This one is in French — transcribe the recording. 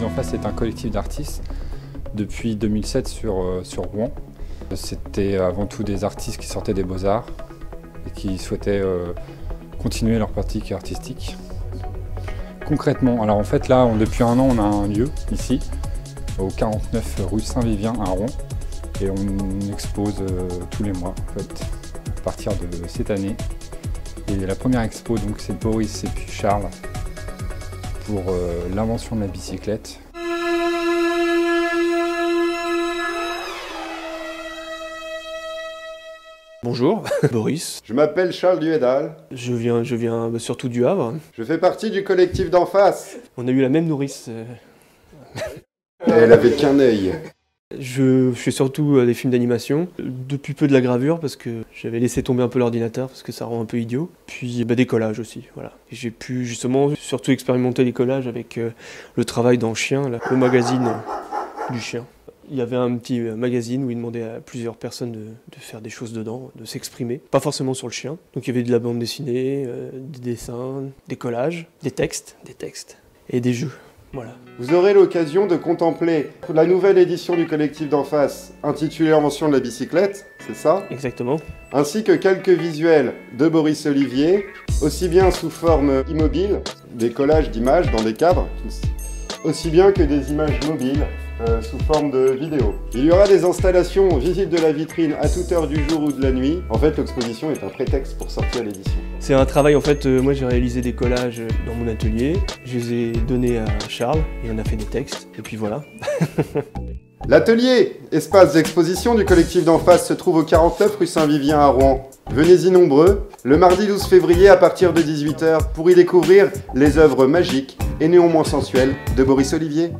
d'en face est un collectif d'artistes depuis 2007 sur Rouen. C'était avant tout des artistes qui sortaient des beaux-arts et qui souhaitaient continuer leur pratique artistique. Concrètement, alors en fait là, depuis un an, on a un lieu ici, au 49 rue Saint-Vivien à Rouen, et on expose tous les mois en fait, à partir de cette année. Et la première expo, donc, c'est Boris et puis Charles pour l'invention de la bicyclette. Bonjour, Boris. Je m'appelle Charles Duédal. Je viens surtout du Havre. Je fais partie du collectif d'en face. On a eu la même nourrice. Et elle avait qu'un œil. Je fais surtout des films d'animation. Depuis peu de la gravure parce que j'avais laissé tomber un peu l'ordinateur parce que ça rend un peu idiot. Puis des collages aussi, voilà. Et j'ai pu justement surtout expérimenter les collages avec le travail dans Chien, là, le magazine du chien. Il y avait un petit magazine où il demandait à plusieurs personnes de faire des choses dedans, de s'exprimer. Pas forcément sur le chien. Donc il y avait de la bande dessinée, des dessins, des collages, des textes et des jeux. Voilà. Vous aurez l'occasion de contempler la nouvelle édition du collectif d'en face, intitulée Invention de la bicyclette, c'est ça? Exactement. Ainsi que quelques visuels de Boris Olivier, aussi bien sous forme immobile, des collages d'images dans des cadres, aussi bien que des images mobiles, sous forme de vidéo. Il y aura des installations visibles de la vitrine à toute heure du jour ou de la nuit. En fait, l'exposition est un prétexte pour sortir l'édition. C'est un travail, en fait, moi j'ai réalisé des collages dans mon atelier, je les ai donnés à Charles, et on a fait des textes, et puis voilà. L'atelier, espace d'exposition du collectif d'en face, se trouve au 49 rue Saint-Vivien à Rouen. Venez-y nombreux, le mardi 12 février à partir de 18 h pour y découvrir les œuvres magiques et néanmoins sensuelles de Boris Olivier.